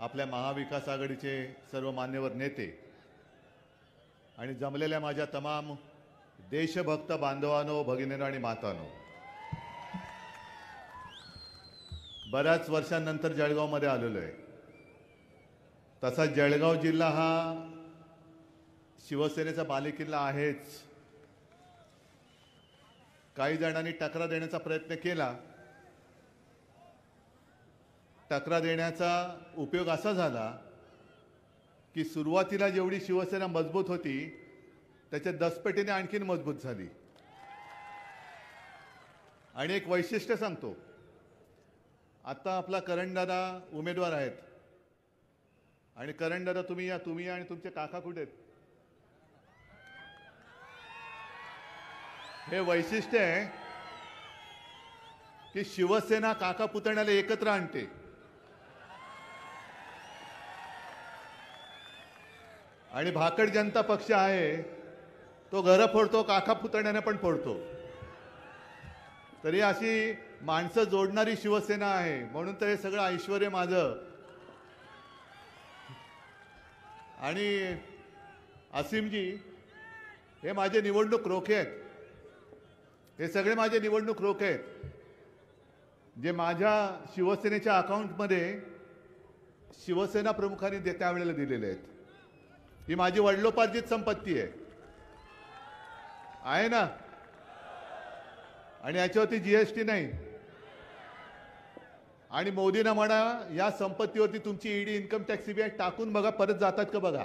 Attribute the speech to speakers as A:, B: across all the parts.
A: आपल्या महाविकास आघाडीचे सर्व मान्यवर नेते आणि जमलेल्या माझ्या तमाम देशभक्त बांधवांनो, भगिनींनो आणि मातांनो, बऱ्याच वर्षांनंतर जळगावमध्ये आलेलो आहे. तसा जळगाव जिल्हा हा शिवसेनेचा बालेकिल्ला आहेच. काही जणांनी टकरा देण्याचा प्रयत्न केला. टकरा देण्याचा उपयोग असा झाला की सुरुवातीला जेवढी शिवसेना मजबूत होती त्याच्या 10 पटीने आणखीन मजबूत झाली. आणि एक वैशिष्ट्य सांगतो, आता आपला करणदादा उमेदवार आहेत आणि करणदादा तुम्ही या, तुम्ही आणि तुमचे काका कुठे आहेत? हे वैशिष्ट्य आहे की शिवसेना काका पुतण्याला एकत्र आणते. आणि भाकड जनता पक्ष आहे तो घर फोडतो, काका पुतण्याने पण फोडतो. तरी अशी माणसं जोडणारी शिवसेना आहे, म्हणून तर हे सगळं ऐश्वर्य माझं. आणि असीमजी हे माझे निवडणूक रोखे आहेत. हे सगळे माझे निवडणूक रोखे आहेत जे माझ्या शिवसेनेच्या अकाउंटमध्ये शिवसेना प्रमुखांनी त्यावेळेला दिलेले आहेत. ही माझी वडिलोपार्जित संपत्ती आहे ना. आणि याच्यावरती जीएसटी नाही. आणि मोदींना म्हणा या संपत्तीवरती तुमची ईडी, इन्कम टॅक्स, सीबीआय टाकून बघा, परत जातात का बघा.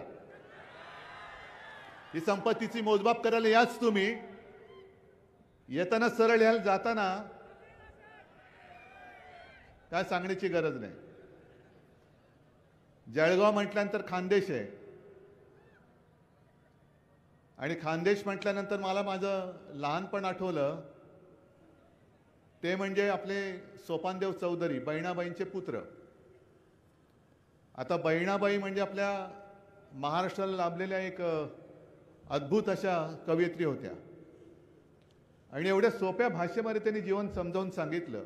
A: ही संपत्तीची मोजमाप करायला याच तुम्ही. येताना सरळ याल, जाताना काय सांगण्याची गरज नाही. जळगाव म्हटल्यानंतर खानदेश आहे आणि खानदेश म्हटल्यानंतर मला माझं लहानपण आठवलं. ते म्हणजे आपले सोपानदेव चौधरी, बहिणाबाईंचे पुत्र. आता बहिणाबाई म्हणजे आपल्या महाराष्ट्राला लाभलेल्या एक अद्भुत अशा कवयित्री होत्या आणि एवढ्या सोप्या भाषेमध्ये त्यांनी जीवन समजावून सांगितलं.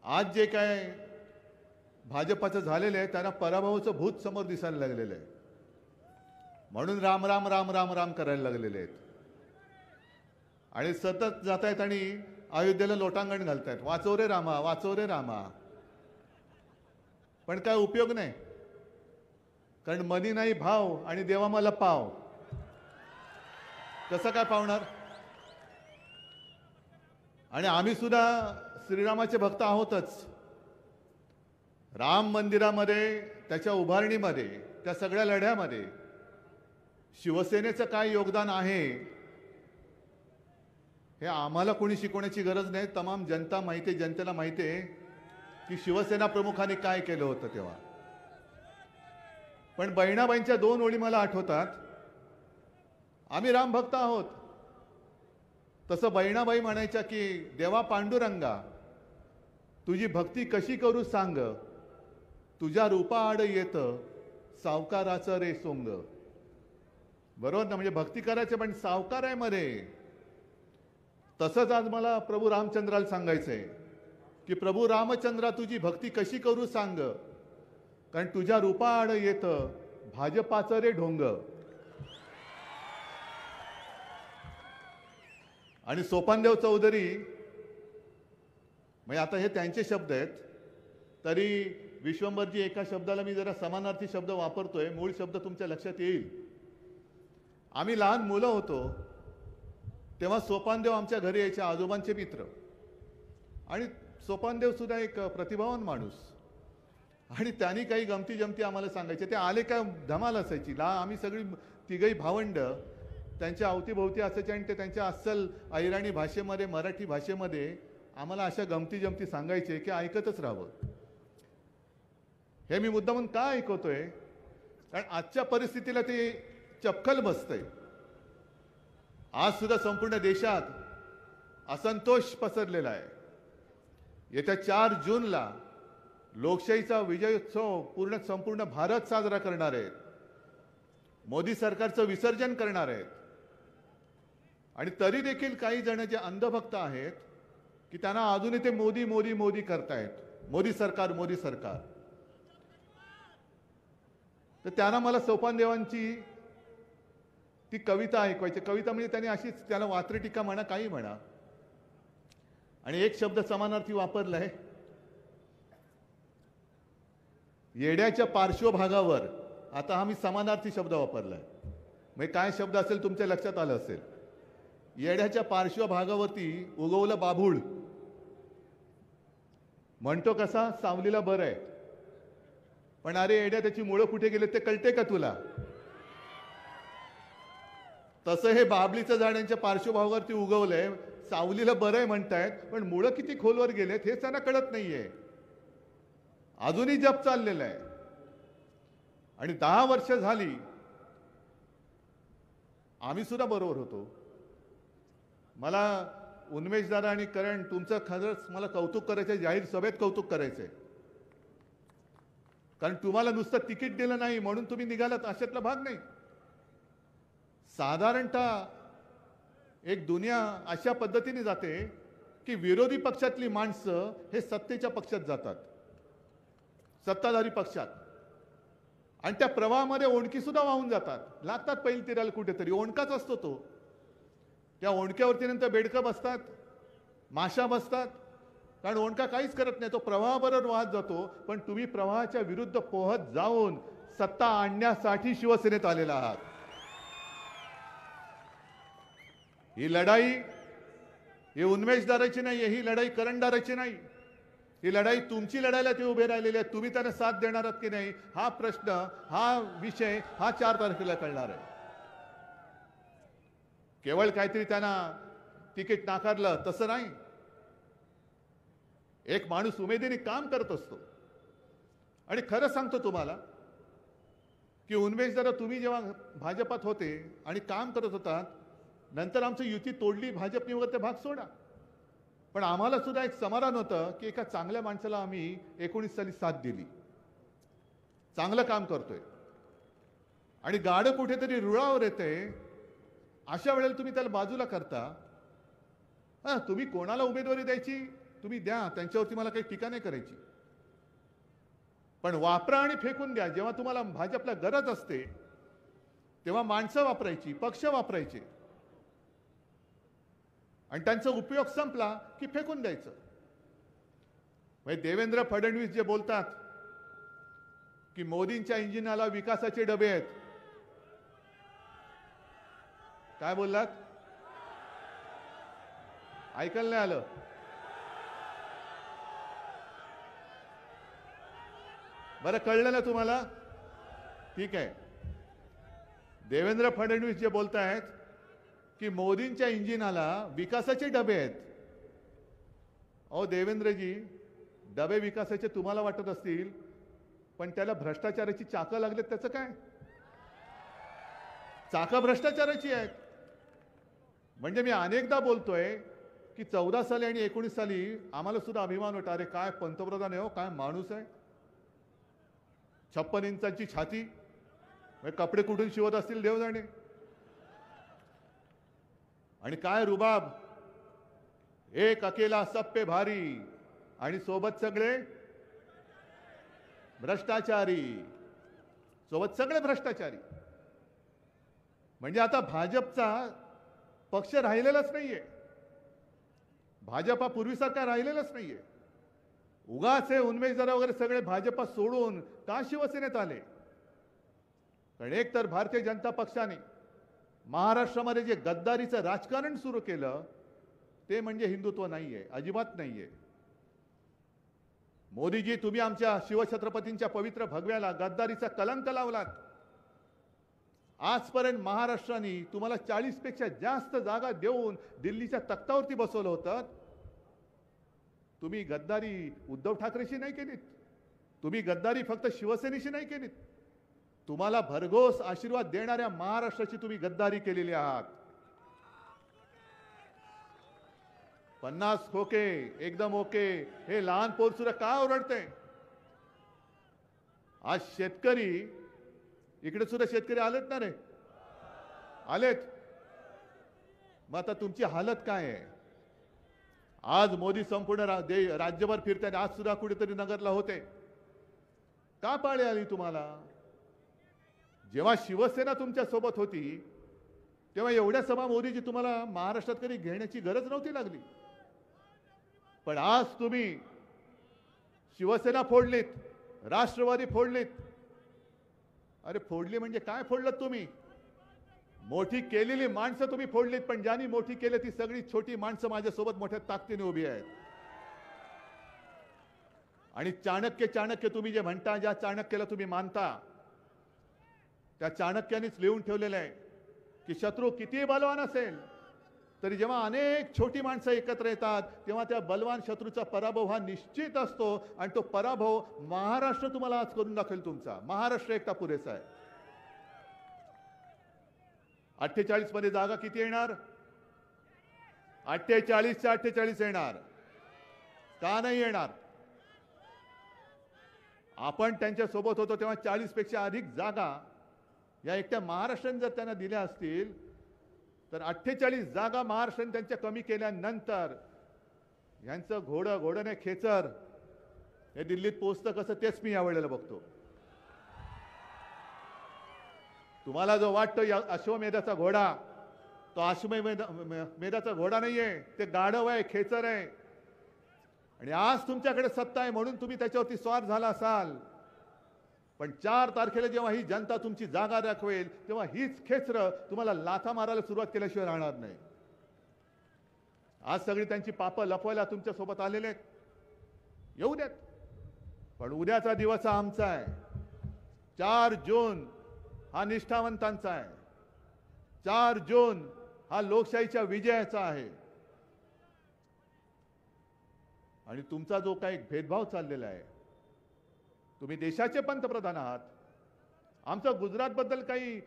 A: आज जे काय भाजपाचं झालेलं आहे त्यांना पराभवाचं भूत समोर दिसायला लागलेलं आहे, म्हणून राम राम राम राम राम करायला लागलेले आहेत. आणि सतत जात आहेत आणि अयोध्येला लोटांगण घालतायत, वाचव रे रामा, वाचव रे रामा. पण काय उपयोग नाही, कारण मनी नाही भाव आणि देवा मला पाव. कसं काय पावणार? आणि आम्ही सुद्धा श्रीरामाचे भक्त आहोतच. राम मंदिरामध्ये, त्याच्या उभारणीमध्ये, त्या सगळ्या लढ्यामध्ये शिवसेनेचं काय योगदान आहे हे आम्हाला कोणी शिकवण्याची गरज नाही. तमाम जनता माहिती आहे, जनतेला माहिती आहे की शिवसेना प्रमुखांनी काय केलं होतं तेव्हा. पण बहिणाबाईंच्या 2 ओळी मला आठवतात. आम्ही राम भक्त आहोत. तसं बहिणाबाई म्हणायच्या की देवा पांडुरंगा, तुझी भक्ती कशी करू सांग, तुझ्या रूपाआड येतं सावकाराचं रे सोंग. बरोबर ना? म्हणजे भक्ती करायचे पण सावकार आहे मध्ये. तसंच आज मला प्रभू रामचंद्राला सांगायचंय की प्रभू रामचंद्रा, तुझी भक्ती कशी करू सांग, कारण तुझ्या रूपाआड येतं भाजपाचं रे ढोंग. आणि सोपानदेव चौधरी म्हणजे आता हे त्यांचे शब्द आहेत, तरी विश्वंभरजी एका शब्दाला मी जरा समानार्थी शब्द वापरतोय, मूळ शब्द तुमच्या लक्षात येईल. आम्ही लहान मुलं होतो तेव्हा सोपानदेव आमच्या घरी यायचे, आजोबांचे मित्र. आणि सोपानदेव सुद्धा एक प्रतिभावान माणूस. आणि त्यांनी काही गमती जमती आम्हाला सांगायचे. ते आले काय धमाल असायची. आम्ही सगळी तिघही भावंड त्यांच्या अवतीभोवती असायचे आणि ते त्यांच्या अस्सल अहिराणी भाषेमध्ये, मराठी भाषेमध्ये आम्हाला अशा गमती जमती सांगायचे की ऐकतच राहावं. हे मी मुद्दामून का ऐकवतोय? कारण आजच्या परिस्थितीला ते चपखल बसतंय. आज सुद्धा संपूर्ण देशात असंतोष पसरलेला आहे. येत्या 4 जूनला लोकशाहीचा विजयोत्सव संपूर्ण भारत साजरा करणार आहेत. मोदी सरकारचं विसर्जन करणार आहेत. आणि तरी देखील काही जण जे अंधभक्त आहेत की त्यांना अजूनही ते मोदी मोदी मोदी करतायत. मोदी सरकार, मोदी सरकार. तर त्यांना मला सोपानदेवांची ती कविता ऐकवायची. कविता म्हणजे त्यांनी अशीच, त्याला वात्रटिका टीका म्हणा, काही म्हणा, आणि एक शब्द समानार्थी वापरलाय, येड्याच्या पार्श्वभागावर. आता हा मी समानार्थी शब्द वापरलाय, म्हणजे काय शब्द असेल तुमच्या लक्षात आलं असेल. येड्याच्या पार्श्वभागावरती उगवलं बाभूळ. म्हणतो कसा, सावलीला बरं आहे, पण अरे येड्या, त्याची मुळं कुठे गेले ते कळते का तुला? तसं हे बाबलीचं झाड यांच्या पार्श्वभागावरती उगवलंय, सावलीला बरं आहे म्हणतायत, पण मुळं किती खोलवर गेलेत हेच त्यांना कळत नाहीये. अजूनही जप चाललेला आहे. आणि 10 वर्ष झाली आम्ही सुद्धा बरोबर होतो. मला उन्मेष दादा आणि करण, तुमचं खरंच मला कौतुक करायचंय, जाहीर सभेत कौतुक करायचंय. कारण तुम्हाला नुसतं तिकीट दिलं नाही म्हणून तुम्ही निघालात अशातला भाग नाही. साधारणतः एक दुनिया अशा पद्धतीने जाते की विरोधी पक्षातली माणसं हे सत्तेच्या पक्षात जातात, सत्ताधारी पक्षात, आणि त्या प्रवाहामध्ये ओणकी सुद्धा वाहून जातात, लागतात पहिली तिराला कुठेतरी. ओणकाच असतो तो. त्या ओणक्यावरती नंतर बेडकं बसतात, माशा बसतात, कारण ओणका काहीच करत नाही, तो प्रवाहाबरोबर वाहत जातो. पण तुम्ही प्रवाहाच्या विरुद्ध पोहत जाऊन सत्ता आणण्यासाठी शिवसेनेत आलेला आहात. ही लढाई ही उन्मेषदाराची नाही, ही लढाई करंडाराची नाही. ही लढाई तुमची लढायला ते उभे राहिलेले आहेत. तुम्ही त्यांना साथ देणार आहात की नाही, हा प्रश्न, हा विषय, हा 4 तारखेला कळणार आहे. केवळ काहीतरी त्यांना तिकीट नाकारलं तसं नाही. एक माणूस उमेदीने काम करत असतो. आणि खरं सांगतो तुम्हाला की उन्मेष दादा, तुम्ही जेव्हा भाजपात होते आणि काम करत होतात, नंतर आमची युती तोडली, भाजपने वगैरे ते भाग सोडा, पण आम्हाला सुद्धा एक समाधान होतं की एका चांगल्या माणसाला आम्ही 19 साली साथ दिली, चांगलं काम करतोय. आणि गाडं कुठेतरी रुळावर येते, अशा वेळेला तुम्ही त्याला बाजूला करता. तुम्ही कोणाला उमेदवारी द्यायची तुम्ही द्या, त्यांच्यावरती मला काही टीका नाही करायची, पण वापरा आणि फेकून द्या. जेव्हा तुम्हाला भाजपला गरज असते तेव्हा माणसं वापरायची, पक्ष वापरायचे, आणि त्यांचा उपयोग संपला की फेकून द्यायचं. म्हणजे देवेंद्र फडणवीस जे बोलतात की मोदींच्या इंजिनाला विकासाचे डबे आहेत, काय बोललात? ऐकायला नाही आलं? बरं, कळलं ना तुम्हाला? ठीक आहे. देवेंद्र फडणवीस जे बोलतायत की मोदींच्या इंजिनाला विकासाचे डबे आहेत. अहो देवेंद्रजी, डबे विकासाचे तुम्हाला वाटत असतील, पण त्याला भ्रष्टाचाराची चाकं लागलेत, त्याचं काय? चाकं भ्रष्टाचाराची आहेत. म्हणजे मी अनेकदा बोलतोय की 14 साली आणि 19 साली आम्हाला सुद्धा अभिमान होता, अरे काय पंतप्रधान आहे हो, काय माणूस आहे, 56 इंचाची छाती, कपडे कुठून शिवत असतील देव जाणे, आणि काय रुबाब, एक अकेला सब पे भारी, आणि सोबत सगळे भ्रष्टाचारी, सोबत सगळे भ्रष्टाचारी. म्हणजे आता भाजपचा पक्ष राहिलेलाच नाहीये, भाजपा पूर्वीसारखा राहिलेलाच नाहीये. उगाच हे उन्मेष दादा वगैरे सगळे भाजपा सोडून का शिवसेनेत आले? कारण एक तर भारतीय जनता पक्षाने महाराष्ट्रामध्ये जे गद्दारीचं राजकारण सुरू केलं ते म्हणजे हिंदुत्व नाहीये, अजिबात नाहीये. मोदीजी, तुम्ही आमच्या शिवछत्रपतींच्या पवित्र भगव्याला गद्दारीचा कलंक लावलात. आजपर्यंत महाराष्ट्राने तुम्हाला 40 पेक्षा जास्त जागा देऊन दिल्लीच्या तख्तावरती बसवलं होतं. तुम्ही गद्दारी उद्धव ठाकरेशी नाही केलीत, तुम्ही गद्दारी फक्त शिवसेनेशी नाही केलीत, तुम्हाला भरघोस आशीर्वाद देणाऱ्या महाराष्ट्राची तुम्ही गद्दारी केलेली आहात. 50 खोके एकदम ओके, हे लहान पोर सुद्धा का ओरडते? आज शेतकरी, इकडे सुद्धा शेतकरी आलेत ना रे, आलेत. मग आता तुमची हालत काय आहे? आज मोदी संपूर्ण राज्यभर फिरताना, आज सुद्धा कुठेतरी नगरला होते. का पाळी आली तुम्हाला? जेव्हा शिवसेना तुमच्या सोबत होती तेव्हा एवढ्या सभा मोदीजी तुम्हाला महाराष्ट्रात कधी घेण्याची गरज नव्हती लागली. पण आज तुम्ही शिवसेना फोडलीत, राष्ट्रवादी फोडलीत. अरे फोडली म्हणजे काय फोडलं तुम्ही? मोठी केलेली माणसं तुम्ही फोडलीत, पण ज्यांनी मोठी केली ती सगळी छोटी माणसं माझ्यासोबत मोठ्या ताकदीने उभी आहेत. आणि चाणक्य तुम्ही जे म्हणता, ज्या चाणक्याला तुम्ही मानता, त्या चाणक्यानेच लिहून ठेवलेलं आहे की शत्रू कितीही बलवान असेल तरी जेव्हा अनेक छोटी माणसं एकत्र येतात तेव्हा त्या बलवान शत्रूचा पराभव हा निश्चित असतो. आणि तो पराभव महाराष्ट्र तुम्हाला आज करून दाखवेल. तुमचा महाराष्ट्र एकटा पुरेसा आहे. 48 मध्ये जागा किती येणार? 48च्या 48 येणार. का नाही येणार? आपण त्यांच्या सोबत होतो तेव्हा 40 पेक्षा अधिक जागा या एकट्या महाराष्ट्राने जर त्यांना दिल्या असतील तर 48 जागा महाराष्ट्राने त्यांच्या कमी केल्यानंतर यांचं घोडं नाही खेचर हे दिल्लीत पोहोचतं कसं तेच मी यावेळेला बघतो. तुम्हाला जो वाटतो अश्वमेधाचा घोडा, तो अश्वमेधाचा घोडा नाहीये, ते गाढव आहे, खेचर आहे. आणि आज तुमच्याकडे सत्ता आहे म्हणून तुम्ही त्याच्यावरती स्वार झाला असाल, पण 4 तारखेला जेव्हा ही जनता तुमची जागा दाखवेल तेव्हा हीच खेचरं तुम्हाला लाथा मारायला सुरुवात केल्याशिवाय राहणार नाही. आज सगळी त्यांची पापं लपवायला तुमच्या सोबत आलेले आहेत. येऊ देत, पण उद्याचा दिवस हा आमचा आहे. 4 जून हा निष्ठावंतांचा आहे. 4 जून हा लोकशाहीच्या विजयाचा आहे. आणि तुमचा जो काही भेदभाव चाललेला आहे, तुम्ही देशाचे पंतप्रधान आहात, आमचा गुजरातबद्दल काही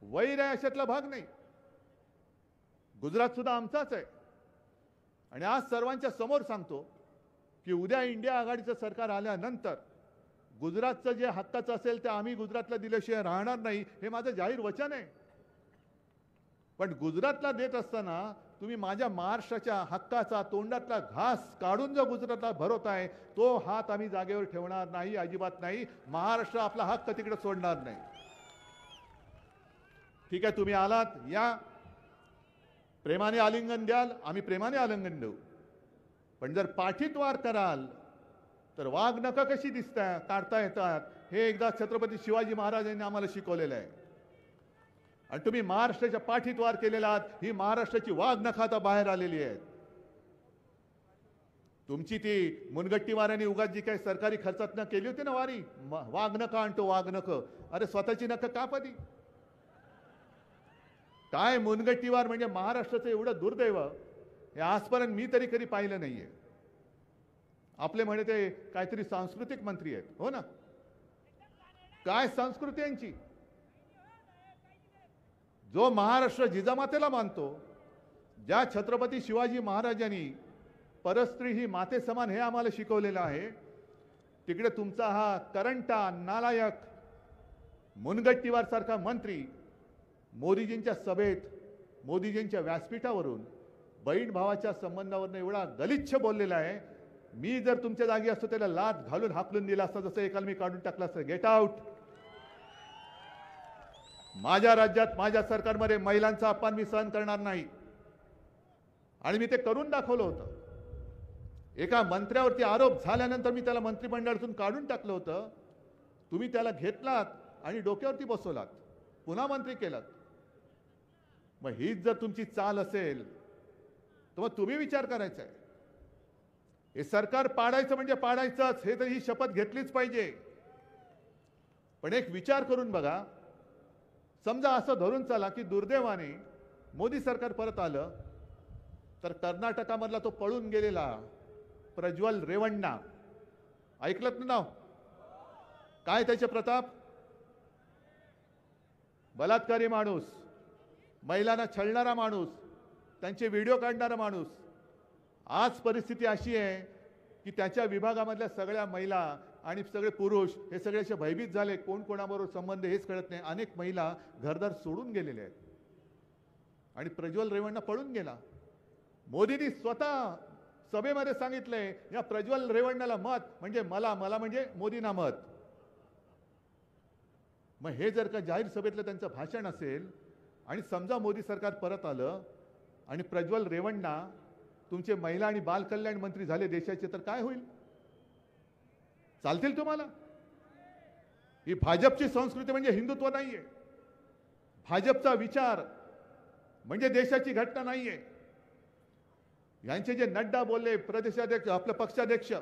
A: वैर आहे अशातला भाग नाही. गुजरात सुद्धा आमचाच आहे. आणि आज सर्वांच्या समोर सांगतो की उद्या इंडिया आघाडीचं सरकार आल्यानंतर गुजरातचं जे हक्काचं असेल ते आम्ही गुजरातला दिल्याशिवाय राहणार नाही, हे माझं जाहीर वचन आहे. पण गुजरातला देत असताना तुम्ही माझ्या महाराष्ट्राच्या हक्काचा तोंडातला घास काढून जो गुजरातला भरवताय तो हात आम्ही जागेवर ठेवणार नाही, अजिबात नाही. महाराष्ट्र आपला हक्क तिकडे सोडणार नाही. ठीक आहे, तुम्ही आलात, या प्रेमाने आलिंगन द्याल, आम्ही प्रेमाने आलिंगन देऊ. पण जर पाठीत वार कराल तर वाघ नखं कशी दिसतात, काढता येतात, हे एकदा छत्रपती शिवाजी महाराजांनी आम्हाला शिकवलेलं आहे. आणि तुम्ही महाराष्ट्राच्या पाठीत वार केलेला आहात. ही महाराष्ट्राची वाघ नखं आता बाहेर आलेली आहेत. तुमची ती मुनगट्टी वाऱ्याने उगाच जी काही सरकारी खर्चात न केली होती ना वारी, वाघ नखं आणतो वाघ नखं. अरे स्वतःची नखं कापती. काय मुनगट्टी वार म्हणजे महाराष्ट्राचं एवढं दुर्दैव हे आजपर्यंत मी तरी कधी पाहिलं नाहीये. आपले म्हणे ते काहीतरी सांस्कृतिक मंत्री आहेत, हो ना? काय संस्कृती यांची? जो महाराष्ट्र जिजामातेला मानतो, ज्या छत्रपती शिवाजी महाराजांनी परस्त्री ही माते समान हे आम्हाला शिकवलेलं आहे, तिकडे तुमचा हा करंटा नालायक मुनगट्टीवार सारखा मंत्री मोदीजींच्या सभेत, मोदीजींच्या व्यासपीठावरून बहीण भावाच्या संबंधावरून एवढा गलिच्छ बोललेला आहे. मी जर तुमच्या जागी असतो त्याला लाथ घालून हाकलून दिला असता, जसं एकाला मी काढून टाकला असतं. Get out. माझ्या राज्यात माझ्या सरकारमध्ये महिलांचा अपमान मी सहन करणार नाही. आणि मी ते करून दाखवलं होतं. एका मंत्र्यावरती आरोप झाल्यानंतर मी त्याला मंत्रिमंडळातून काढून टाकलं होतं. तुम्ही त्याला घेतलात आणि डोक्यावरती बसवलात, पुन्हा मंत्री केलात. मग हीच जर तुमची चाल असेल तर मग तुम्ही विचार करायचा आहे. हे सरकार पाडायचं म्हणजे पाडायचंच, हे तर ही शपथ घेतलीच पाहिजे. पण एक विचार करून बघा, समजा असं धरून चला की दुर्दैवाने मोदी सरकार परत आलं तर कर्नाटकामधला तो पळून गेलेला प्रज्वल रेवण्णा, ऐकलत ना नाव? काय त्याचे प्रताप? बलात्कारी माणूस, महिलांना छळणारा माणूस, त्यांचे व्हिडिओ काढणारा माणूस. आज परिस्थिती अशी आहे की त्याच्या विभागामधल्या सगळ्या महिला आणि सगळे पुरुष हे सगळे असे भयभीत झाले. कोण कोणाबरोबर संबंध हेच कळत नाही. अनेक महिला घरदार सोडून गेलेले आहेत. आणि प्रज्वल रेवण्णा पळून गेला. मोदींनी स्वतः सभेमध्ये सांगितलंय, या प्रज्वल रेवण्णाला मत म्हणजे मला म्हणजे मोदींना मत. मग हे जर का जाहीर सभेतलं त्यांचं भाषण असेल आणि समजा मोदी सरकार परत आलं आणि प्रज्वल रेवण्णा तुमचे महिला आणि बाल कल्याण मंत्री झाले देशाचे, तर काय होईल? चालतील तुम्हाला? ही भाजपची संस्कृती म्हणजे हिंदुत्व नाहीये. भाजपचा विचार म्हणजे देशाची घटना नाहीये. यांचे जे नड्डा बोलले प्रदेशाध्यक्ष, आपले पक्षाध्यक्ष,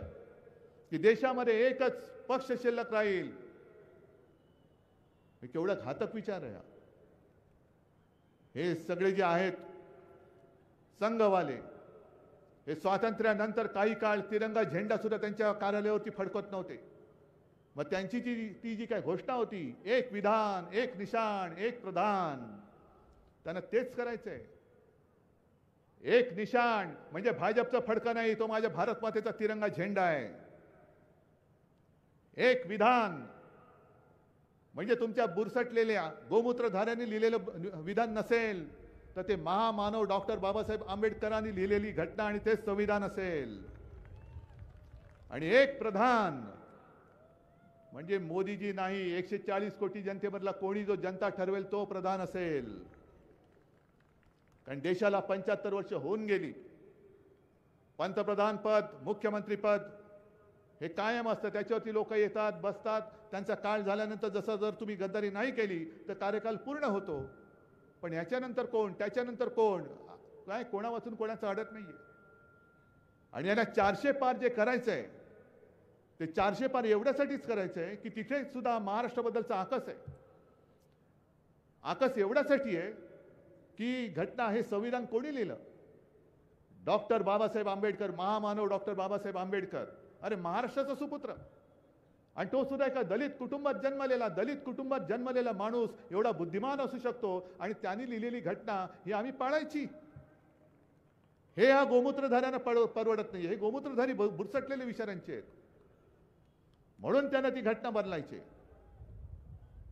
A: की देशामध्ये एकच पक्ष शिल्लक राहील, हे केवढा घातक विचार आहे. हे सगळे जे आहेत संघवाले, हे स्वातंत्र्यानंतर काही काळ तिरंगा झेंडा सुद्धा त्यांच्या कार्यालयावरती फडकत नव्हते. मग त्यांची ती जी काय घोषणा होती, एक विधान एक निशाण एक प्रधान, त्यांना तेच करायचंय. एक निशाण म्हणजे भाजपचा फडका नाही, तो माझ्या भारत मातेचा तिरंगा झेंडा आहे. एक विधान म्हणजे तुमच्या बुरसटलेल्या गोमूत्रधाऱ्यांनी लिहिलेलं विधान नसेल, तर ते महामानव डॉक्टर बाबासाहेब आंबेडकरांनी लिहिलेली घटना आणि ते संविधान असेल. आणि एक प्रधान म्हणजे मोदीजी नाही, 140 कोटी जनतेमधला कोणी जो जनता ठरवेल तो प्रधान असेल. कारण देशाला 75 वर्ष होऊन गेली. पंतप्रधान पद, मुख्यमंत्री पद हे कायम असतं, त्याच्यावरती लोक येतात बसतात. त्यांचा काळ झाल्यानंतर जसं जर तुम्ही गद्दारी नाही केली तर कार्यकाल पूर्ण होतो. पण याच्यानंतर कोण, त्याच्यानंतर कोण, काय कोणा वाचून कोणाचं अडत नाहीये. आणि यांना 400 पार जे करायचंय ते 400 पार एवढ्यासाठीच करायचंय की तिथे सुद्धा महाराष्ट्राबद्दलचा आकस आहे. आकस एवढ्यासाठी आहे की घटना हे संविधान कोणी लिहिलं? डॉक्टर बाबासाहेब आंबेडकर, महामानव डॉक्टर बाबासाहेब आंबेडकर. अरे महाराष्ट्राचा सुपुत्र, आणि तो सुद्धा एका दलित कुटुंबात जन्मलेला माणूस एवढा बुद्धिमान असू शकतो आणि त्यांनी लिहिलेली घटना ही आम्ही पाळायची? हे या गोमूत्रधाऱ्यांना परवडत नाही. हे गोमूत्रधारी बुरसटलेले विचारांचे आहेत, म्हणून त्यांना ती घटना बदलायची.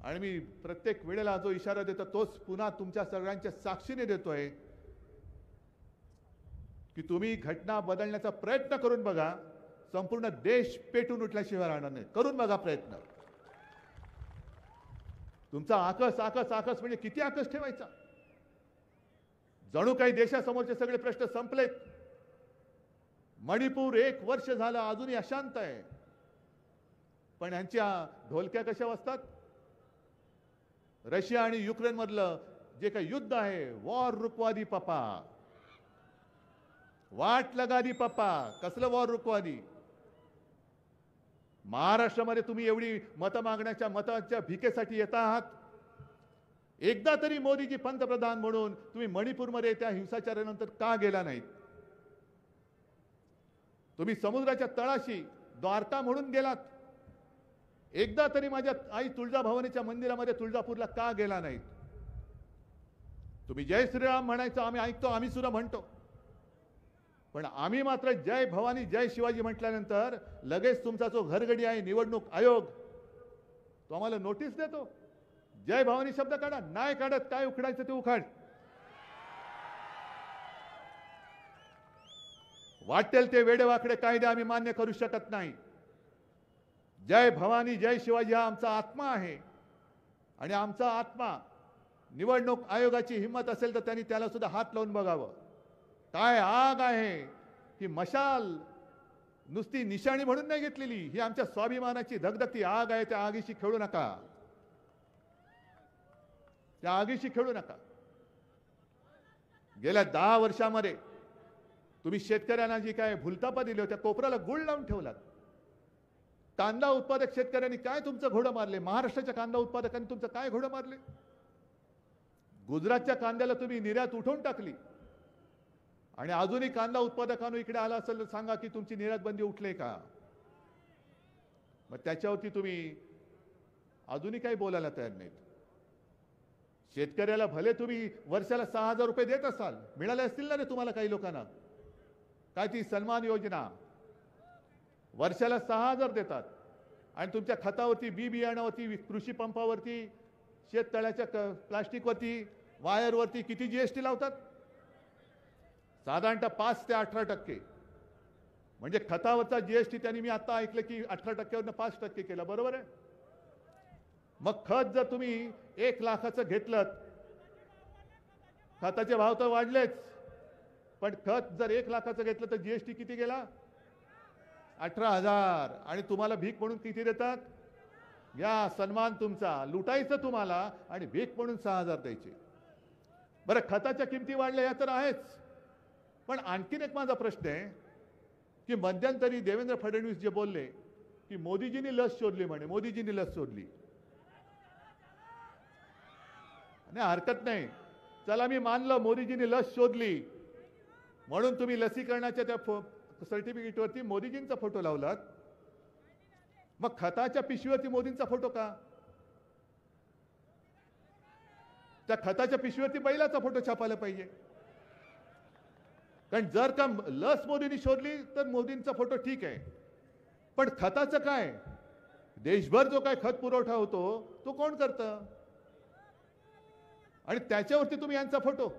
A: आणि मी प्रत्येक वेळेला जो इशारा देतो तोच पुन्हा तुमच्या सगळ्यांच्या साक्षीने देतोय की तुम्ही घटना बदलण्याचा प्रयत्न करून बघा. संपूर्ण देश पेटून उठल्याशिवाय राहणार नाही. करून बघा प्रयत्न. तुमचा आकस आकस आकस म्हणजे किती आकस ठेवायचा? जणू काही देशासमोरचे सगळे प्रश्न संपलेत. मणिपूर 1 वर्ष झालं अजूनही अशांत आहे, पण यांच्या ढोलक्या कशा वाजतात? रशिया आणि युक्रेन मधलं जे काही युद्ध आहे, वॉर रुकवा दी पप्पा, वाट लगा दी पप्पा. कसलं वॉर रुकवा दी? महाराष्ट्रामध्ये तुम्ही एवढी मतं मागण्याच्या मताच्या भिकेसाठी येत आहात. एकदा तरी मोदीजी पंतप्रधान म्हणून तुम्ही मणिपूरमध्ये त्या हिंसाचारानंतर का गेला नाहीत? तुम्ही समुद्राच्या तळाशी द्वारका म्हणून गेलात. एकदा तरी माझ्या आई तुळजाभवानीच्या मंदिरामध्ये तुळजापूरला का गेला नाहीत? तुम्ही जय श्रीराम म्हणायचं आम्ही ऐकतो, आम्ही सुद्धा म्हणतो, पण आम्ही मात्र जय भवानी जय शिवाजी म्हटल्यानंतर लगेच तुमचा जो घरगडी आहे निवडणूक आयोग तो आम्हाला नोटीस देतो. जय भवानी शब्द काढा. नाही काढत, काय उखडायचं ते उखाड. वाटेल ते वेडेवाकडे कायदे आम्ही मान्य करू शकत नाही. जय भवानी जय शिवाजी हा आमचा आत्मा आहे, आणि आमचा आत्मा निवडणूक आयोगाची हिंमत असेल तर त्यांनी त्याला सुद्धा हात लावून बघावं. काय आग आहे ही मशाल, नुसती निशाणी म्हणून नाही घेतलेली, ही आमच्या स्वाभिमानाची धगधगती आग आहे. त्या आगीशी खेळू नका, त्या आगीशी खेळू नका. गेल्या 10 वर्षामध्ये तुम्ही शेतकऱ्यांना जी काय भुलतापा दिली होत्या, कोपराला गुळ लावून ठेवलात. कांदा उत्पादक शेतकऱ्यांनी काय तुमचं घोडं मारले? महाराष्ट्राच्या कांदा उत्पादकांनी तुमचं काय घोडं मारले? गुजरातच्या कांद्याला तुम्ही निर्यात उठवून टाकली, आणि अजूनही कांदा उत्पादकांनो इकडे आला असेल तर सांगा की तुमची निर्यात बंदी उठले का? मग त्याच्यावरती तुम्ही अजूनही काही बोलायला तयार नाहीत. शेतकऱ्याला भले तुम्ही वर्षाला 6,000 रुपये देत असाल, मिळाले असतील ना रे तुम्हाला काही लोकांना? काय ती सन्मान योजना वर्षाला 6,000 देतात, आणि तुमच्या खतावरती, बी बियाणावरती, कृषी पंपावरती, शेततळ्याच्या प्लास्टिकवरती, वायरवरती किती जीएसटी लावतात? साधारणतः 5 ते 18%. म्हणजे खतावरचा जीएसटी त्यांनी, मी आता ऐकलं की 18%वरनं 5% केला. बरोबर आहे? मग खत जर तुम्ही 1 लाखाचं घेतलं, खताचे भाव तर वाढलेच, पण खत जर 1 लाखाचं घेतलं तर जीएसटी किती गेला? 18,000. आणि तुम्हाला भीक म्हणून किती देतात? या सन्मान तुमचा, लुटायचं तुम्हाला आणि भीक म्हणून 6,000 द्यायचे. बरं, खताच्या किमती वाढल्या या तर आहेच, पण आणखीन एक माझा प्रश्न आहे की मध्यंतरी देवेंद्र फडणवीस जे बोलले की मोदीजींनी लस शोधली, म्हणे मोदीजींनी लस शोधली. नाही, हरकत नाही, चला मी मानलं मोदीजींनी लस शोधली म्हणून तुम्ही लसीकरणाच्या त्या सर्टिफिकेटवरती मोदीजींचा फोटो लावलात. मग खताच्या पिशवीवरती मोदींचा फोटो का? त्या खताच्या पिशवीवरती बैलाचा फोटो छापायला पाहिजे. कारण जर का लस मोदींनी शोधली तर मोदींचा फोटो ठीक आहे, पण खताचं काय? देशभर जो काय खत पुरवठा होतो तो कोण करतं? आणि त्याच्यावरती तुम्ही यांचा फोटो.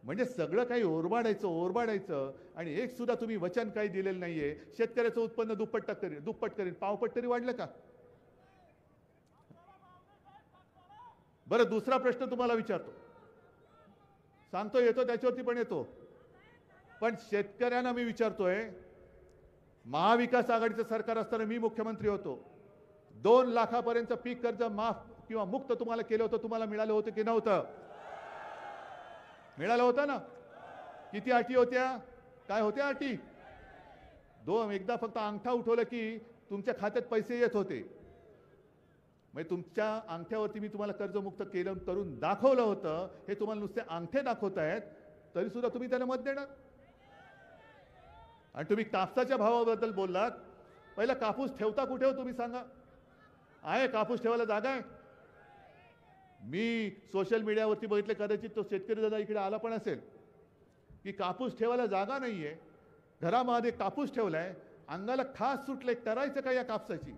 A: म्हणजे सगळं काही ओरबाडायचं आणि एक सुद्धा तुम्ही वचन काही दिलेलं नाहीये. शेतकऱ्याचं उत्पन्न दुप्पट करीन, पावपट तरी वाढलं का? बरं, दुसरा प्रश्न तुम्हाला विचारतो, सांगतो येतो त्याच्यावरती पण येतो, पण शेतकऱ्यांना मी विचारतोय, महाविकास आघाडीचं सरकार असताना मी मुख्यमंत्री होतो, 2 लाखापर्यंत पीक कर्ज माफ किंवा मुक्त तुम्हाला केलं होतं, तुम्हाला मिळालं होतं की नव्हतं? मिळालं होतं ना? किती अटी होत्या? काय होत्या अटी? 2. एकदा फक्त अंगठा उठवलं की तुमच्या खात्यात पैसे येत होते. म्हणजे तुमच्या अंगठ्यावरती मी तुम्हाला कर्जमुक्त केलं करून दाखवलं होतं. हे तुम्हाला नुसते अंगठे दाखवतायत तरी सुद्धा तुम्ही त्याला मत देणार? आणि तुम्ही कापसाच्या भावाबद्दल बोललात. पहिला कापूस ठेवता कुठे हो तुम्ही सांगा? आहे कापूस ठेवायला जागा आहे? मी सोशल मीडियावरती बघितले, कदाचित तो शेतकरी दादा इकडे आला पण असेल, की कापूस ठेवायला जागा नाहीये, घरामध्ये कापूस ठेवलाय, अंगाला खास सुटले, करायचं काय या कापसाची?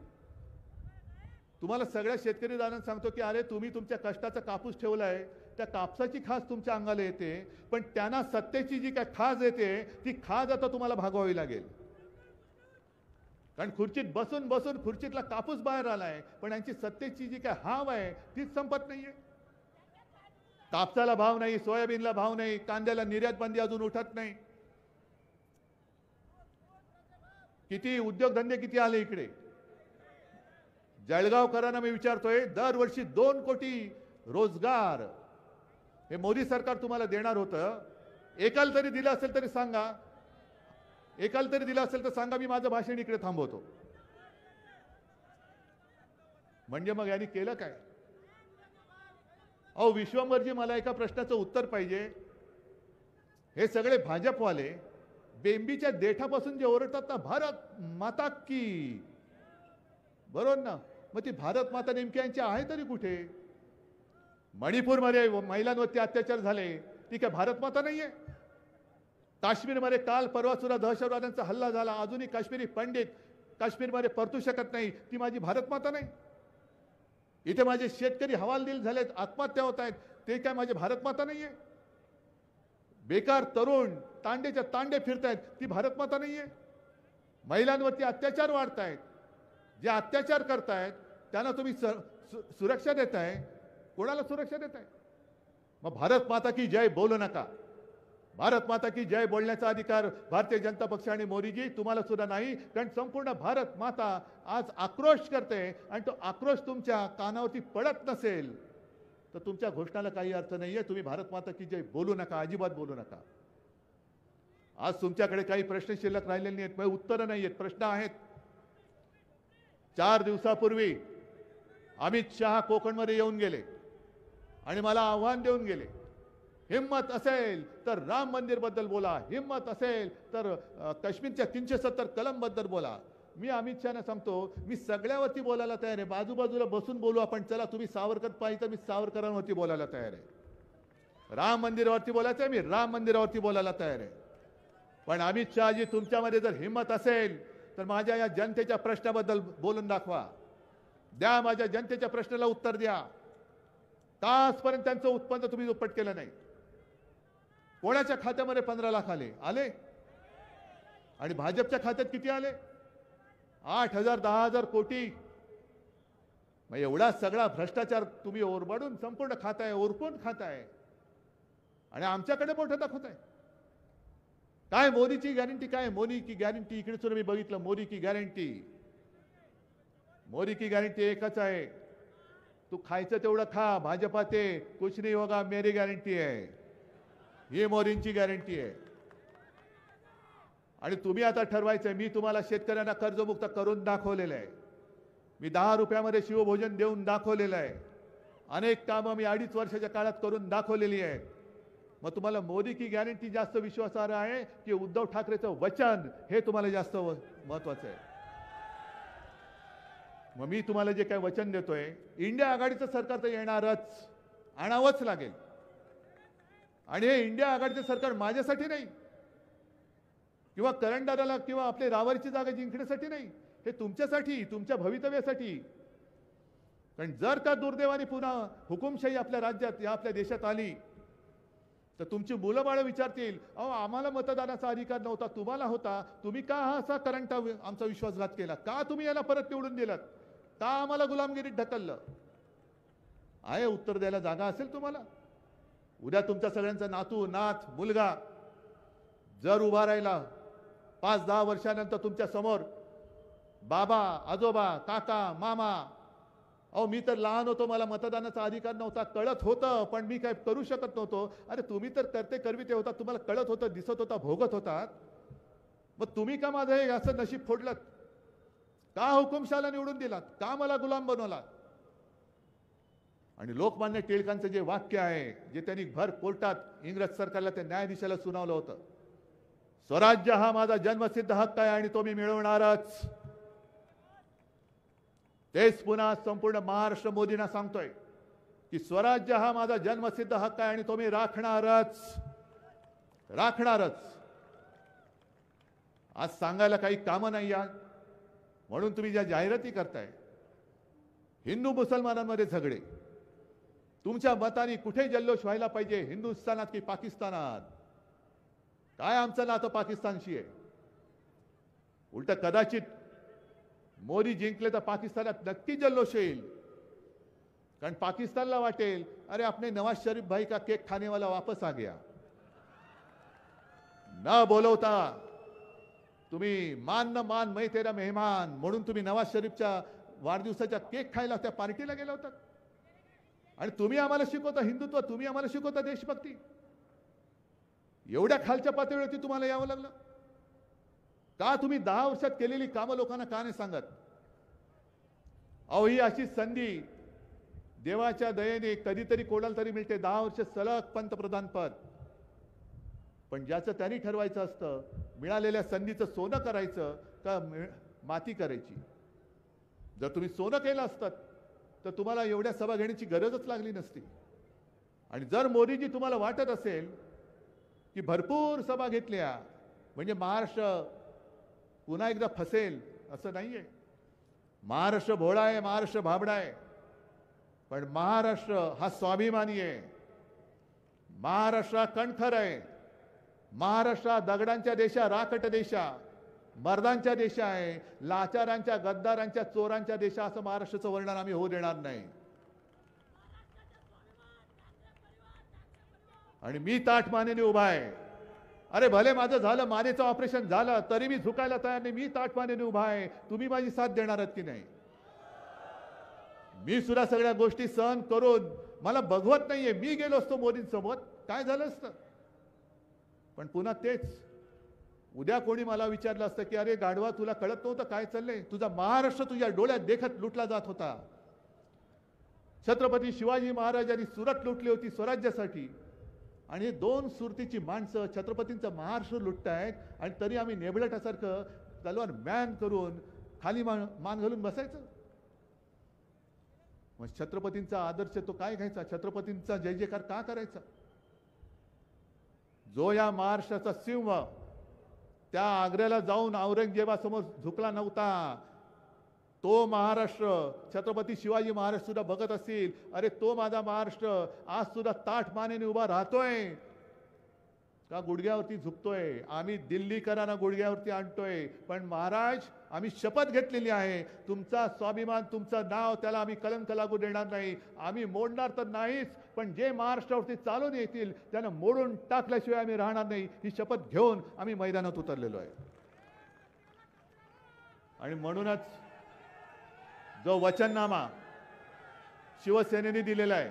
A: तुम्हाला सगळ्या शेतकरी दादांना सांगतो की अरे तुम्ही तुमच्या कष्टाचा कापूस ठेवलाय, त्या कापसाची खास तुमच्या अंगाला येते, पण त्यांना सत्तेची जी काय खाज येते ती खाज आता तुम्हाला भागवावी लागेल. कारण खुर्चीत बसून बसून खुर्चीतला कापूस बाहेर आलाय, पण यांची सत्तेची जी काय हाव आहे तीच संपत नाहीये. कापसाला भाव नाही, सोयाबीनला भाव नाही, कांद्याला निर्यात बंदी अजून उठत नाही. किती उद्योगधंदे किती आले इकडे. जळगावकरांना मी विचारतोय, दरवर्षी 2 कोटी रोजगार हे मोदी सरकार तुम्हाला देणार होतं. एकाला तरी दिलं असेल तरी सांगा, एकाला तरी दिलं असेल तर सांगा, मी माझं भाषण इकडे थांबवतो. म्हणजे मग यांनी केलं काय? अहो विश्वंभरजी, मला एका प्रश्नाचं उत्तर पाहिजे. हे सगळे भाजपवाले बेंबीच्या देठापासून जे ओरडतात ना, भारत माता की, बरोबर ना? मग ती भारत माता नेमकी यांची आहे तरी कुठे? मणिपूरमध्ये महिलांवरती अत्याचार झाले, ती काय भारत माता नाहीये? काश्मीरमध्ये काल परवा सुद्धा दहशतवाद्यांचा हल्ला झाला, अजूनही काश्मीरी पंडित काश्मीरमध्ये परतू शकत नाही, ती माझी भारत माता नाही? इथे माझे शेतकरी हवालदिल झालेत, आत्महत्या होत आहेत, ते काय माझे भारत माता नाहीये? बेकार तरुण तांडेच्या तांडे फिरतायत, ती भारत माता नाहीये? महिलांवरती अत्याचार वाढतायत, जे अत्याचार करतायत त्यांना तुम्ही सुरक्षा देताय, कोणाला सुरक्षा देताय? मग भारत माता की जय बोलू नका. भारत माता की जय बोलण्याचा अधिकार भारतीय जनता पक्ष आणि मोदीजी तुम्हाला सुद्धा नाही. कारण संपूर्ण भारत माता आज आक्रोश करते आणि तो आक्रोश तुमच्या कानावरती पडत नसेल तर तुमच्या घोषणाला काही अर्थ नाहीये. तुम्ही भारत माता की जय बोलू नका, अजिबात बोलू नका. आज तुमच्याकडे काही प्रश्न शिल्लक राहिलेले नाहीत, म्हणजे उत्तरं नाहीयेत, प्रश्न आहेत. 4 दिवसापूर्वी अमित शहा कोकणमध्ये येऊन गेले आणि मला आव्हान देऊन गेले, हिम्मत असेल तर राम मंदिर बद्दल बोला, हिम्मत असेल तर काश्मीरच्या 370 कलम बद्दल बोला. मी अमित शहाना सांगतो, मी सगळ्यावरती बोलायला तयार आहे. बाजूबाजूला बसून बोलू आपण, चला तुम्ही सावरकर पाहिजे तर मी सावरकरांवरती बोलायला तयार आहे. राम मंदिरावरती बोलायचं आहे, मी राम मंदिरावरती बोलायला तयार आहे. पण अमित शहाजी, तुमच्यामध्ये जर हिम्मत असेल तर माझ्या या जनतेच्या प्रश्नाबद्दल बोलून दाखवा. द्या, माझ्या जनतेच्या प्रश्नाला उत्तर द्या. तासपर्यंत त्यांचं उत्पन्न तुम्ही दुप्पट केलं नाही. कोणाच्या खात्यामध्ये 15 लाख आले आणि भाजपच्या खात्यात किती आले? 8,000 10,000 कोटी. मग एवढा सगळा भ्रष्टाचार तुम्ही ओरबाडून संपूर्ण खाताय, ओरपून खाताय आणि आमच्याकडे मोठं दाखवताय. काय मोदीची गॅरंटी, काय मोदी की गॅरंटी? इकडे सुद्धा मी बघितलं, मोदी की गॅरंटी. मोदी की गॅरंटी एकच आहे, तू खायचं तेवढं खा, भाजपा ते कुछ नहीं होगा मेरी गॅरंटी आहे. ही मोदींची गॅरंटी आहे. आणि तुम्ही आता ठरवायचंय. मी तुम्हाला शेतकऱ्यांना कर्जमुक्त करून दाखवलेलं आहे. मी 10 रुपयामध्ये शिवभोजन देऊन दाखवलेलं आहे. अनेक कामं मी 2.5 वर्षाच्या काळात करून दाखवलेली आहेत. मग तुम्हाला मोदी की गॅरंटी जास्त विश्वासार्ह आहे की उद्धव ठाकरेचं वचन हे तुम्हाला जास्त महत्वाचं आहे? मग मी तुम्हाला जे काही वचन देतोय, इंडिया आघाडीचं सरकार तर येणारच, आणावंच लागेल. आणि हे इंडिया आघाडीचं सरकार माझ्यासाठी नाही किंवा करंडाराला किंवा आपले रावरीची जागा जिंकण्यासाठी नाही, हे तुमच्यासाठी, तुमच्या भवितव्यासाठी. कारण जर का दुर्दैवाने पुन्हा हुकुमशाही आपल्या राज्यात, या आपल्या देशात आली, तर तुमची मुलं बाळं विचारतील, अहो आम्हाला मतदानाचा अधिकार नव्हता, तुम्हाला होता, तुम्ही का हा असा करंट आमचा विश्वासघात केला? का तुम्ही याला परत निवडून दिलात? का आम्हाला गुलामगिरीत ढकललं? आहे उत्तर द्यायला जागा असेल तुम्हाला? उद्या तुमच्या सगळ्यांचा नातू, नात, मुलगा जर उभा राहिला 5-10 वर्षानंतर तुमच्या समोर, बाबा, आजोबा, काका, मामा, अहो मी तर लहान होतो, मला मतदानाचा अधिकार नव्हता, कळत होतं, पण मी काय करू शकत नव्हतो. अरे तुम्ही तर करते करविते होता, तुम्हाला कळत होतं, दिसत होता, भोगत होतात. मग तुम्ही का माझं हे असं नशीब फोडलं? का हुकुमशाला निवडून दिलात? का मला गुलाम बनवलात? आणि लोकमान्य टिळकांचं जे वाक्य आहे, जे त्यांनी भर कोर्टात इंग्रज सरकारला, त्या न्यायाधीशाला सुनावलं होतं, स्वराज्य हा माझा जन्मसिद्ध हक्क आहे आणि तो मी मिळवणारच. तेच पुन्हा संपूर्ण महाराष्ट्र मोदींना सांगतोय की स्वराज्य हा माझा जन्मसिद्ध हक्क आहे आणि तो मी राखणारच, राखणारच. आज सांगायला काही कामं नाही आज, म्हणून तुम्ही ज्या जाहिराती करताय, हिंदू मुसलमानांमध्ये झगडे, तुमच्या मताने कुठे जल्लोष व्हायला पाहिजे, हिंदुस्थानात की पाकिस्तानात? काय आमचं नातं पाकिस्तानशी आहे? उलट कदाचित मोदी जिंकले तर पाकिस्तानात नक्की जल्लोष येईल. कारण पाकिस्तानला वाटेल, अरे अपने नवाज शरीफ भाई का केक खाने वाला वापस आ गया. न बोलवता तुम्ही मान न मान मैं तेरा मेहमान म्हणून तुम्ही नवाज शरीफच्या वाढदिवसाच्या केक खायला त्या पार्टीला गेला होता. आणि तुम्ही आम्हाला शिकवता हिंदुत्व, तुम्ही आम्हाला शिकवता देशभक्ती. एवढ्या खालच्या पातळीवरती तुम्हाला यावं लागलं का? तुम्ही 10 वर्षात केलेली कामं लोकांना का नाही सांगत? अहो ही अशी संधी देवाच्या दयेने कधीतरी कोणाला तरी मिळते, 10 वर्ष सलग पंतप्रधान पद. पण ज्याचं त्यांनी ठरवायचं असतं, मिळालेल्या संधीचं सोनं करायचं का माती करायची. जर तुम्ही सोनं केलं असतं तर तुम्हाला एवढ्या सभा घेण्याची गरजच लागली नसती. आणि जर मोदीजी तुम्हाला वाटत असेल की भरपूर सभा घेतल्या म्हणजे महाराष्ट्र पुन्हा एकदा फसेल, असं नाहीये. महाराष्ट्र भोळा आहे, महाराष्ट्र भाबडा आहे, पण महाराष्ट्र हा स्वाभिमानी आहे. महाराष्ट्र कणखर आहे. महाराष्ट्र दगडांच्या देशा, राखट देशा, मर्दांच्या देशा आहे. लाचारांच्या, गद्दारांच्या, चोरांच्या देशा असं महाराष्ट्राचं वर्णन आम्ही होऊ देणार नाही. आणि मी ताठ मानेने उभा आहे. अरे भले माझं झालं, मानेचं ऑपरेशन झालं तरी मी झुकायला तयार नाही. मी ताठ मानेने उभा आहे. तुम्ही माझी साथ देणार आहात की नाही? मी सुद्धा सगळ्या गोष्टी सहन करून मला बघवत नाहीये. मी गेलो असतो मोदींसमोर, काय झालं असतं? पण पुन्हा तेच, उद्या कोणी मला विचारलं असतं की अरे गाढवा, तुला कळत नव्हतं काय चाललंय? तुझा महाराष्ट्र तुझ्या डोळ्यात देखत लुटला जात होता. छत्रपती शिवाजी महाराजांनी सुरत लुटली होती स्वराज्यासाठी, आणि हे 2 सुरतीची माणसं छत्रपतींचं महाराष्ट्र लुटतायत, आणि तरी आम्ही नेबळटासारखं तलवार मॅन करून खाली मान घालून बसायचं. मग छत्रपतींचा आदर्श तो काय घ्यायचा? छत्रपतींचा जय जयकार का करायचा? जो या महाराष्ट्राचा सिंह त्या आग्र्याला जाऊन औरंगजेबासमोर झुकला नव्हता, तो महाराष्ट्र छत्रपती शिवाजी महाराज सुद्धा बघत असतील, अरे तो माझा महाराष्ट्र आज सुद्धा ताठ मानेने उभा राहतोय का गुडघ्यावरती झुकतोय? आम्ही दिल्लीकरांना गुडघ्यावरती आणतोय, पण महाराज आम्ही शपथ घेतलेली आहे, तुमचा स्वाभिमान, तुमचं नाव, त्याला आम्ही कलंक लागू देणार नाही. आम्ही मोडणार तर नाहीच, पण जे महाराष्ट्रावरती चालून येतील त्यांना मोडून टाकल्याशिवाय आम्ही राहणार नाही, ही शपथ घेऊन आम्ही मैदानात उतरलेलो आहे. आणि म्हणूनच जो वचननामा शिवसेनेने दिलेला आहे,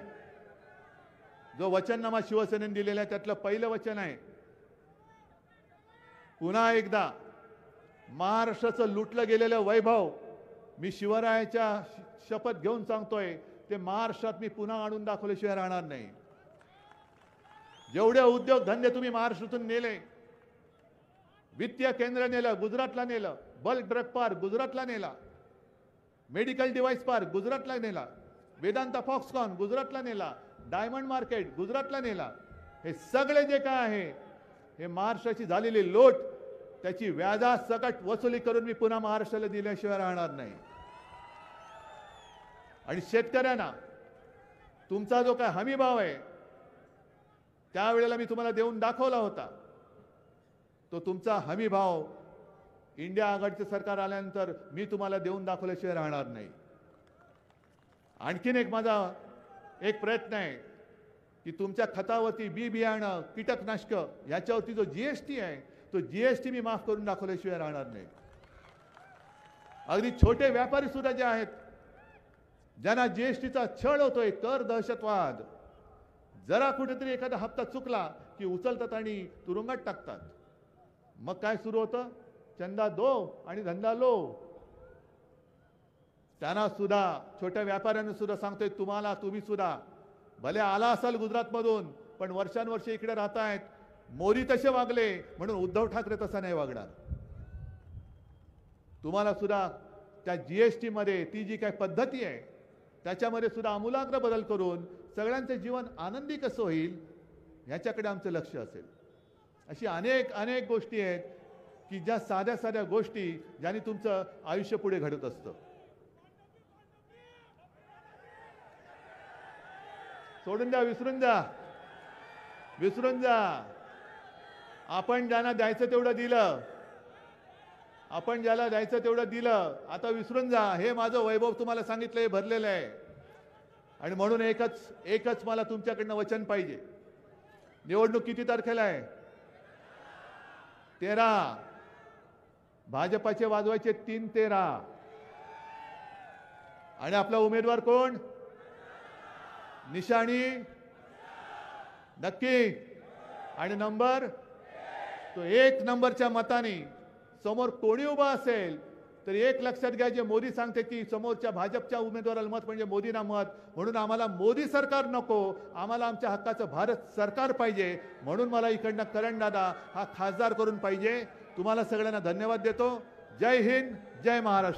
A: जो वचननामा शिवसेनेने दिलेला आहे, त्यातलं पहिलं वचन आहे, पुन्हा एकदा महाराष्ट्राचं लुटलं गेलेलं वैभव मी शिवरायाच्या शपथ घेऊन सांगतोय, ते महाराष्ट्रात मी पुन्हा आणून दाखवल्याशिवाय राहणार नाही. जेवढे उद्योग धंदे तुम्ही महाराष्ट्रातून नेले, वित्तीय केंद्र नेलं, गुजरातला नेलं, बल्क ड्रग पार्क गुजरातला नेला, मेडिकल डिव्हाइस पार्क गुजरातला नेला, वेदांता फॉक्सकॉन गुजरातला नेला, डायमंड मार्केट गुजरातला नेला. हे सगळे जे काय आहे, हे महाराष्ट्राची झालेली लोट, त्याची व्याजासकट वसुली करून मी पुन्हा महाराष्ट्राला दिल्याशिवाय राहणार नाही. आणि शेतकऱ्यांना तुमचा जो काय हमी भाव आहे, त्यावेळेला मी तुम्हाला देऊन दाखवला होता. तो तुमचा हमी भाव इंडिया आघाडीचं सरकार आल्यानंतर मी तुम्हाला देऊन दाखवल्याशिवाय राहणार नाही. आणखीन एक माझा एक प्रयत्न आहे की तुमच्या खतावरती बी बियाणं, कीटकनाशक याच्यावरती जो जीएसटी आहे, तो जीएसटी मी माफ करून दाखवल्याशिवाय राहणार नाही. अगदी छोटे व्यापारी सुद्धा जे आहेत, ज्यांना जीएसटीचा छळ होतोय, कर दहशतवाद, जरा कुठेतरी एखादा हप्ता चुकला की उचलतात आणि तुरुंगात टाकतात. मग काय सुरू होतं? चंदा दो आणि धंदा लो. त्यांना सुद्धा, छोट्या व्यापाऱ्यांना सुद्धा सांगतोय, तुम्ही सुद्धा भले आला असाल गुजरातमधून, पण वर्षानुवर्ष इकडे राहतायत. मोदी तसे वागले म्हणून उद्धव ठाकरे तसा नाही वागणार. तुम्हाला सुद्धा त्या जीएसटी मध्ये ती जी काही पद्धती आहे, त्याच्यामध्ये सुद्धा आमूलाग्र बदल करून सगळ्यांचे जीवन आनंदी कसं होईल ह्याच्याकडे आमचं लक्ष असेल. अशी अनेक अनेक गोष्टी आहेत की ज्या साध्या साध्या गोष्टी ज्यांनी तुमचं आयुष्य पुढे घडत असतं. सोडून द्या, विसरून जा, विसरून जा. आपण ज्यांना द्यायचं तेवढं दिलं, आपण ज्याला द्यायचं तेवढं दिलं, आता विसरून जा. हे माझं वैभव तुम्हाला सांगितलंय, भरलेलं आहे. आणि म्हणून एकच मला तुमच्याकडनं वचन पाहिजे. निवडणूक किती तारखेला आहे? 13. भाजपाचे वाजवायचे 3-13. आणि आपला उमेदवार कोण? निशाणी नक्की. आणि नंबर तो 1 नंबरच्या मताने समोर कोणी उभा असेल तर एक लक्षात घ्या, जे मोदी सांगते की समोरच्या भाजपच्या उमेदवाराला मत म्हणजे मोदींना मत. म्हणून आम्हाला मोदी सरकार नको, आम्हाला आमच्या हक्काचं भारत सरकार पाहिजे. म्हणून मला इकडनं करण दादा हा खासदार करून पाहिजे. तुम्हाला सगळ्यांना धन्यवाद देतो. जय हिंद, जय महाराष्ट्र.